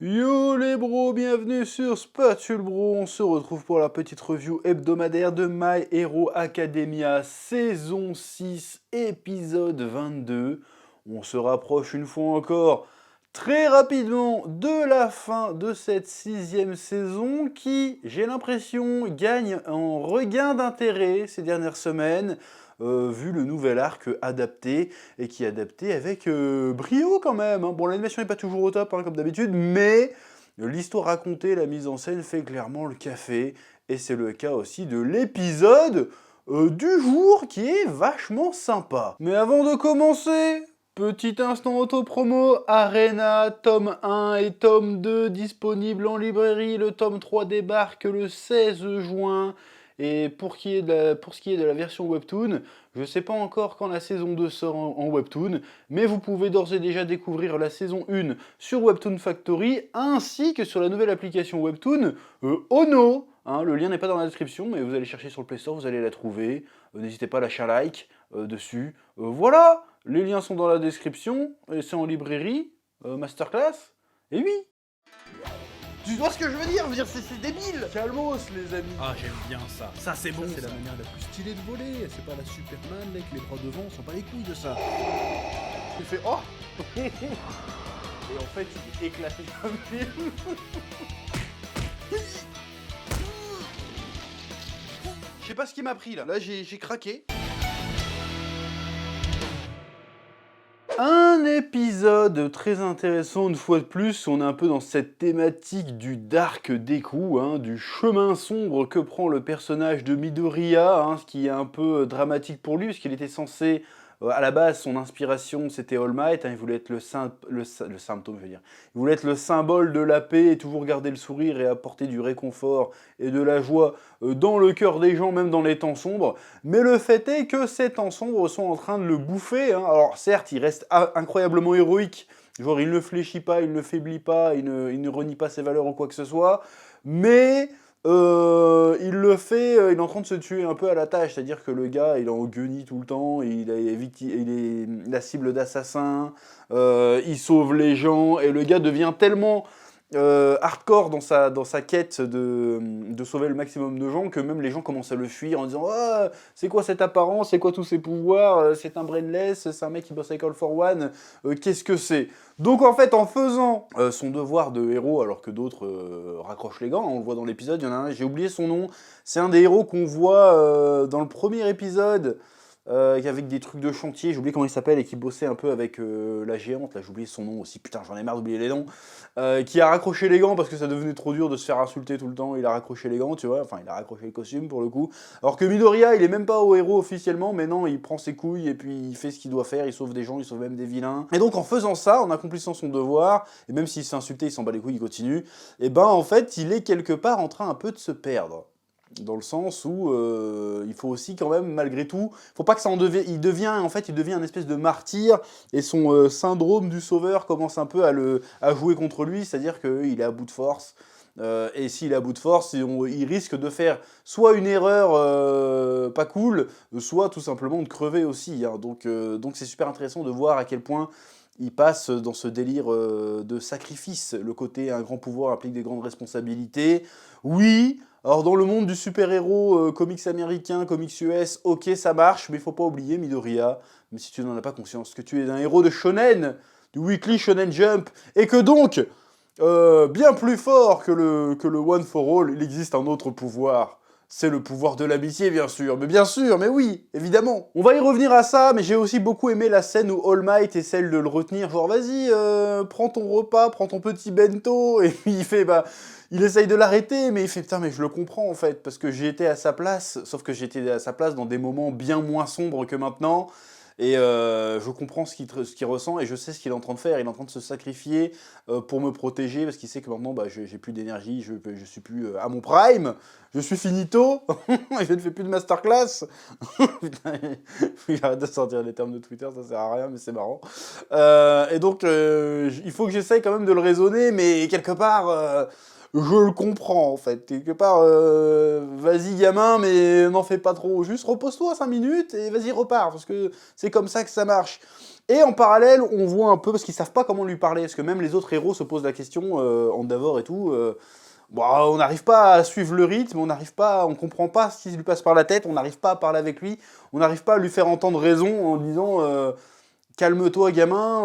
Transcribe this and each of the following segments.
Yo les bros, bienvenue sur Spatule Bro, on se retrouve pour la petite review hebdomadaire de My Hero Academia, saison 6, épisode 22. On se rapproche une fois encore très rapidement de la fin de cette sixième saison qui, j'ai l'impression, gagne en regain d'intérêt ces dernières semaines, vu le nouvel arc adapté, et qui est adapté avec brio quand même, hein. Bon, l'animation n'est pas toujours au top, hein, comme d'habitude, mais l'histoire racontée, la mise en scène fait clairement le café, et c'est le cas aussi de l'épisode du jour qui est vachement sympa. Mais avant de commencer, petit instant auto-promo, Arena, tome 1 et tome 2 disponibles en librairie. Le tome 3 débarque le 16 juin. Et pour ce qui est de la version Webtoon, je ne sais pas encore quand la saison 2 sort en Webtoon, mais vous pouvez d'ores et déjà découvrir la saison 1 sur Webtoon Factory, ainsi que sur la nouvelle application Webtoon, Ono. Hein, le lien n'est pas dans la description, mais vous allez chercher sur le Play Store, vous allez la trouver. N'hésitez pas à lâcher un like dessus. Voilà, les liens sont dans la description, et c'est en librairie, masterclass, et oui. Tu vois ce que je veux dire? C'est débile. Calmos les amis. Ah, j'aime bien ça. Ça, c'est bon. C'est la manière la plus stylée de voler, c'est pas la Superman avec les bras devant, on s'en bat les couilles de ça. Il fait oh. Et en fait il est éclaté comme film. Je sais pas ce qui m'a pris là. Là j'ai craqué. Un épisode très intéressant une fois de plus, on est un peu dans cette thématique du dark Deku, hein, du chemin sombre que prend le personnage de Midoriya, hein, ce qui est un peu dramatique pour lui, parce qu'il était censé, à la base, son inspiration c'était All Might, hein, il voulait être le symptôme, je veux dire. Il voulait être le symbole de la paix et toujours garder le sourire et apporter du réconfort et de la joie dans le cœur des gens, même dans les temps sombres. Mais le fait est que ces temps sombres sont en train de le bouffer, hein. Alors certes, il reste incroyablement héroïque, genre il ne fléchit pas, il ne faiblit pas, il ne renie pas ses valeurs ou quoi que ce soit, mais il le fait, il est en train de se tuer un peu à la tâche, c'est-à-dire que le gars, il est en guenille tout le temps, il est la cible d'assassins, il sauve les gens, et le gars devient tellement hardcore dans sa quête de sauver le maximum de gens, que même les gens commencent à le fuir en disant oh, c'est quoi cette apparence, c'est quoi tous ces pouvoirs, c'est un brainless, c'est un mec qui bosse avec All for One, qu'est-ce que c'est? Donc en fait, en faisant son devoir de héros, alors que d'autres raccrochent les gants, on le voit dans l'épisode, il y en a un, j'ai oublié son nom, c'est un des héros qu'on voit dans le premier épisode, avec des trucs de chantier, j'ai oublié comment il s'appelle, et qui bossait un peu avec la géante, là j'ai oublié son nom aussi, putain j'en ai marre d'oublier les noms, qui a raccroché les gants parce que ça devenait trop dur de se faire insulter tout le temps, il a raccroché les gants, tu vois, enfin il a raccroché le costume pour le coup, alors que Midoriya il est même pas au héros officiellement, mais non, il prend ses couilles et puis il fait ce qu'il doit faire, il sauve des gens, il sauve même des vilains, et donc en faisant ça, en accomplissant son devoir, et même s'il s'est insulté, il s'en bat les couilles, il continue, et ben en fait il est quelque part en train un peu de se perdre. Dans le sens où il faut aussi quand même, malgré tout, faut pas que ça en devienne, il devient un espèce de martyr, et son syndrome du sauveur commence un peu à jouer contre lui, c'est-à-dire qu'il est à bout de force, et s'il est à bout de force, il risque de faire soit une erreur pas cool, soit tout simplement de crever aussi, hein. Donc c'est super intéressant de voir à quel point il passe dans ce délire de sacrifice, le côté un grand pouvoir implique des grandes responsabilités, oui. Alors dans le monde du super-héros, comics américain, comics US, ok ça marche, mais il faut pas oublier Midoriya, même si tu n'en as pas conscience, que tu es un héros de shonen, du Weekly Shonen Jump, et que donc, bien plus fort que le One for All, il existe un autre pouvoir. C'est le pouvoir de l'amitié, bien sûr, mais oui, évidemment. On va y revenir à ça, mais j'ai aussi beaucoup aimé la scène où All Might essaie de le retenir, genre vas-y, prends ton repas, prends ton petit bento, et puis il fait, bah, il essaye de l'arrêter, mais il fait, putain, mais je le comprends en fait, parce que j'ai été à sa place, sauf que j'étais à sa place dans des moments bien moins sombres que maintenant, et je comprends ce qu'il ressent, et je sais ce qu'il est en train de faire, il est en train de se sacrifier pour me protéger, parce qu'il sait que maintenant, bah, j'ai plus d'énergie, je suis plus à mon prime, je suis finito, je ne fais plus de masterclass. Putain, il arrête de sortir les termes de Twitter, ça sert à rien, mais c'est marrant. Et donc, il faut que j'essaye quand même de le raisonner, mais quelque part, je le comprends en fait. Quelque part, vas-y gamin, mais n'en fais pas trop. Juste repose-toi 5 minutes et vas-y repars, parce que c'est comme ça que ça marche. Et en parallèle, on voit un peu, parce qu'ils savent pas comment lui parler, parce que même les autres héros se posent la question, Endeavor et tout, bon, on n'arrive pas à suivre le rythme, on comprend pas ce qui lui passe par la tête, on n'arrive pas à parler avec lui, on n'arrive pas à lui faire entendre raison en disant calme-toi gamin,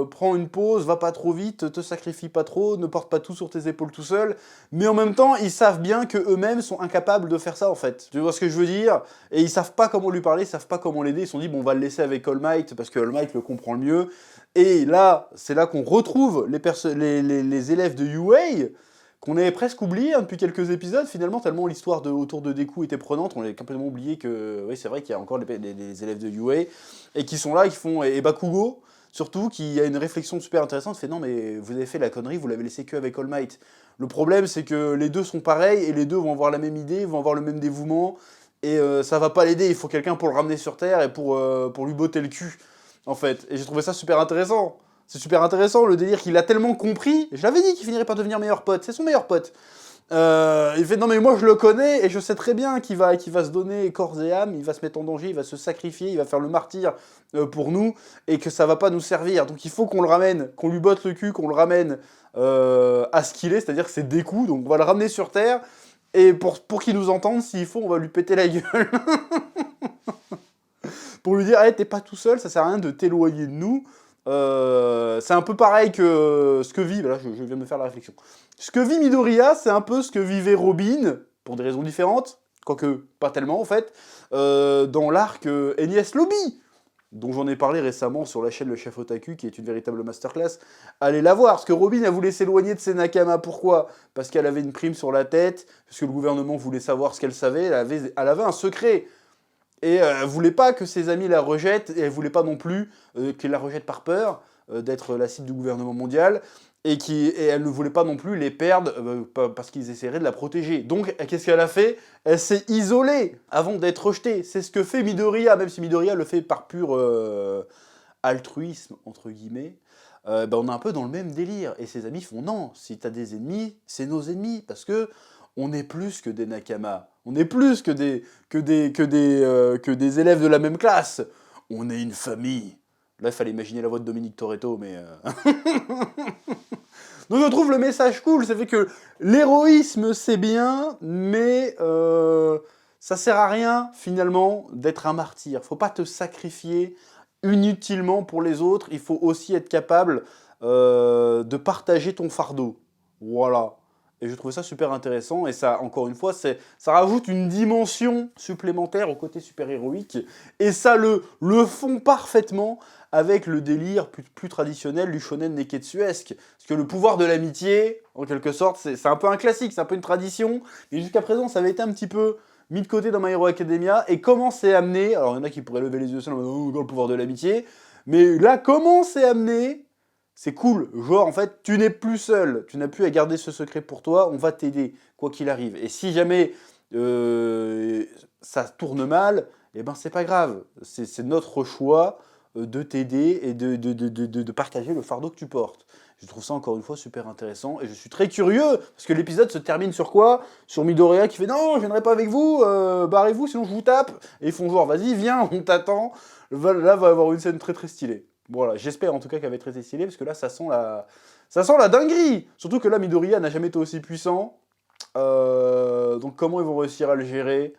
prends une pause, va pas trop vite, te sacrifie pas trop, ne porte pas tout sur tes épaules tout seul. Mais en même temps, ils savent bien que eux-mêmes sont incapables de faire ça en fait. Tu vois ce que je veux dire? Et ils savent pas comment lui parler, ils savent pas comment l'aider. Ils se sont dit bon, on va le laisser avec All Might parce que All Might le comprend le mieux. Et là, c'est là qu'on retrouve les élèves de UA qu'on avait presque oublié depuis quelques épisodes, finalement, tellement l'histoire autour de Deku était prenante, on avait complètement oublié que, oui, c'est vrai qu'il y a encore les élèves de UA, et qui sont là, qui font, et Bakugo, surtout, qui a une réflexion super intéressante, fait non, mais vous avez fait la connerie, vous l'avez laissé que avec All Might. Le problème, c'est que les deux sont pareils, et les deux vont avoir la même idée, vont avoir le même dévouement, et ça va pas l'aider, il faut quelqu'un pour le ramener sur Terre, et pour lui botter le cul, en fait. Et j'ai trouvé ça super intéressant. C'est super intéressant, le délire qu'il a tellement compris. Je l'avais dit qu'il finirait par devenir meilleur pote. C'est son meilleur pote. Il fait non mais moi je le connais et je sais très bien qu'il va se donner corps et âme, il va se mettre en danger, il va se sacrifier, il va faire le martyr pour nous et que ça va pas nous servir. Donc il faut qu'on le ramène, qu'on lui botte le cul, qu'on le ramène à ce qu'il est, c'est-à-dire que c'est Deku. Donc on va le ramener sur Terre et pour qu'il nous entende, s'il faut, on va lui péter la gueule. Pour lui dire hey, t'es pas tout seul, ça sert à rien de t'éloigner de nous. C'est un peu pareil que ce que vit, là je viens de me faire la réflexion. Ce que vit Midoriya, c'est un peu ce que vivait Robin, pour des raisons différentes, quoique pas tellement en fait, dans l'arc Enies Lobby, dont j'en ai parlé récemment sur la chaîne Le Chef Otaku, qui est une véritable masterclass. Allez la voir, parce que Robin a voulu s'éloigner de ses Nakama, pourquoi? Parce qu'elle avait une prime sur la tête, parce que le gouvernement voulait savoir ce qu'elle savait, elle avait un secret. Et elle voulait pas que ses amis la rejettent, et elle voulait pas non plus qu'ils la rejettent par peur d'être la cible du gouvernement mondial, et elle ne voulait pas non plus les perdre parce qu'ils essaieraient de la protéger. Donc, qu'est-ce qu'elle a fait? Elle s'est isolée avant d'être rejetée. C'est ce que fait Midoriya, même si Midoriya le fait par pur altruisme, entre guillemets. On est un peu dans le même délire. Et ses amis font non, si t'as des ennemis, c'est nos ennemis, parce que on est plus que des Nakama. On est plus que des élèves de la même classe. On est une famille. Là, il fallait imaginer la voix de Dominique Toretto, mais... Donc je trouve le message cool, ça fait que l'héroïsme, c'est bien, mais ça sert à rien, finalement, d'être un martyr. Faut pas te sacrifier inutilement pour les autres, il faut aussi être capable de partager ton fardeau. Voilà. Et je trouve ça super intéressant, et ça, encore une fois, ça rajoute une dimension supplémentaire au côté super-héroïque, et ça le fond parfaitement avec le délire plus traditionnel du shonen neketsuesque. Parce que le pouvoir de l'amitié, en quelque sorte, c'est un peu un classique, c'est un peu une tradition, mais jusqu'à présent, ça avait été un petit peu mis de côté dans My Hero Academia, et comment c'est amené, alors il y en a qui pourraient lever les yeux en disant « Oh, le pouvoir de l'amitié », mais là, comment c'est amené, c'est cool, genre en fait, tu n'es plus seul, tu n'as plus à garder ce secret pour toi, on va t'aider, quoi qu'il arrive. Et si jamais ça tourne mal, eh ben c'est pas grave, c'est notre choix de t'aider et de partager le fardeau que tu portes. Je trouve ça encore une fois super intéressant et je suis très curieux parce que l'épisode se termine sur quoi? Sur Midoriya qui fait non, je viendrai pas avec vous, barrez-vous sinon je vous tape. Et ils font genre vas-y viens, on t'attend. Là va y avoir une scène très très stylée. Voilà, j'espère en tout cas qu'elle va être très stylée parce que là ça sent la dinguerie. Surtout que là Midoriya n'a jamais été aussi puissant. Donc comment ils vont réussir à le gérer?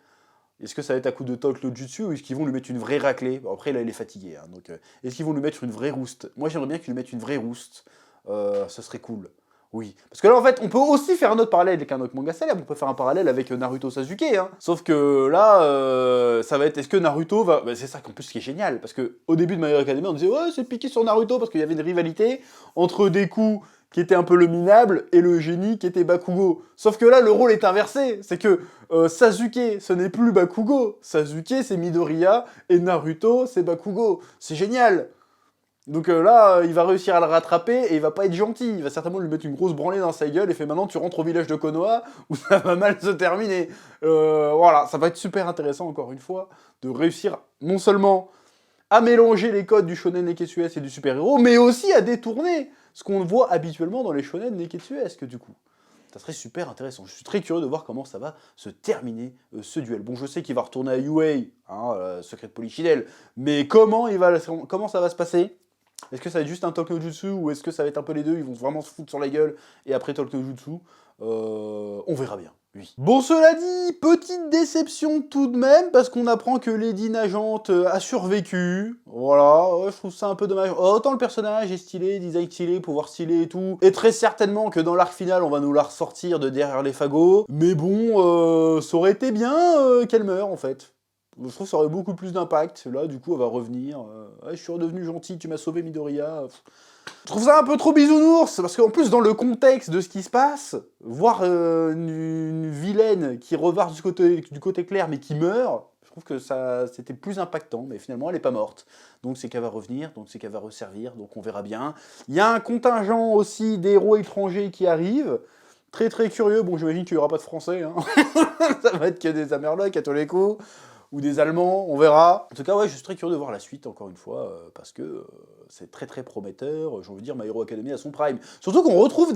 Est-ce que ça va être à coup de talk le jutsu ou est-ce qu'ils vont lui mettre une vraie raclée? Bon, après là il est fatigué, hein, donc est-ce qu'ils vont lui mettre une vraie rouste? Moi j'aimerais bien qu'ils lui mettent une vraie rouste. Ce serait cool. Oui. Parce que là, en fait, on peut aussi faire un autre parallèle avec un autre manga célèbre. On peut faire un parallèle avec Naruto Sasuke. Hein. Sauf que là, ça va être... Est-ce que Naruto va... c'est ça, en plus, ce qui est génial. Parce qu'au début de My Hero Academia, on disait « Ouais, c'est piqué sur Naruto » parce qu'il y avait une rivalité entre Deku, qui était un peu le minable, et le génie, qui était Bakugo. Sauf que là, le rôle est inversé. C'est que Sasuke, ce n'est plus Bakugo. Sasuke, c'est Midoriya, et Naruto, c'est Bakugo. C'est génial. Donc là, il va réussir à le rattraper et il va pas être gentil. Il va certainement lui mettre une grosse branlée dans sa gueule et fait maintenant tu rentres au village de Konoha où ça va mal se terminer. Voilà, ça va être super intéressant encore une fois de réussir non seulement à mélanger les codes du shonen neketsuesque et du super-héros, mais aussi à détourner ce qu'on voit habituellement dans les shonen neketsuesques du coup. Ça serait super intéressant. Je suis très curieux de voir comment ça va se terminer ce duel. Bon, je sais qu'il va retourner à UA, hein, secret de Polichinelle, mais comment ça va se passer? Est-ce que ça va être juste un Talk no Jutsu ou est-ce que ça va être un peu les deux? Ils vont vraiment se foutre sur la gueule et après Talk no Jutsu on verra bien. Oui. Bon, cela dit, petite déception tout de même, parce qu'on apprend que Lady Nagante a survécu. Voilà, ouais, je trouve ça un peu dommage. Autant le personnage est stylé, design stylé, pouvoir stylé et tout. Et très certainement que dans l'arc final, on va nous la ressortir de derrière les fagots. Mais bon, ça aurait été bien qu'elle meure, en fait. Je trouve que ça aurait beaucoup plus d'impact. Là, du coup, elle va revenir. Ouais, je suis redevenu gentil, tu m'as sauvé, Midoriya. Je trouve ça un peu trop bisounours, parce qu'en plus, dans le contexte de ce qui se passe, voir une vilaine qui repart du côté clair, mais qui meurt, je trouve que c'était plus impactant, mais finalement, elle n'est pas morte. Donc c'est qu'elle va revenir, donc c'est qu'elle va resservir, donc on verra bien. Il y a un contingent aussi d'héros étrangers qui arrivent. Très très curieux, bon j'imagine qu'il n'y aura pas de français, hein. Ça va être que des Amerlocs à tous les coups. Ou des Allemands, on verra. En tout cas, ouais, je suis très curieux de voir la suite, encore une fois, parce que c'est très très prometteur. J'ai envie de dire, My Hero Academia à son prime. Surtout qu'on retrouve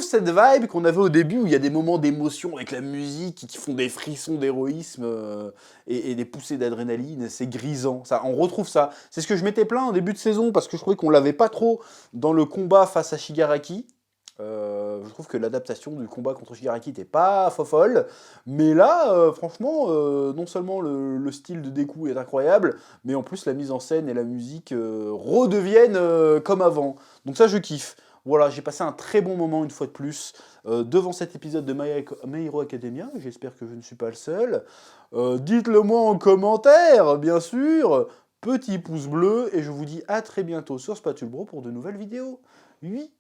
cette vibe qu'on avait au début, où il y a des moments d'émotion avec la musique qui font des frissons d'héroïsme et des poussées d'adrénaline. C'est grisant. Ça, on retrouve ça. C'est ce que je m'étais plaint en début de saison, parce que je trouvais qu'on l'avait pas trop dans le combat face à Shigaraki. Je trouve que l'adaptation du combat contre Shigaraki n'était pas folle, mais là, franchement, non seulement le style de Deku est incroyable, mais en plus la mise en scène et la musique redeviennent comme avant. Donc ça, je kiffe. Voilà, j'ai passé un très bon moment une fois de plus devant cet épisode de My Hero Academia. J'espère que je ne suis pas le seul. Dites-le moi en commentaire, bien sûr. Petit pouce bleu, et je vous dis à très bientôt sur Spatule Bro pour de nouvelles vidéos. Oui.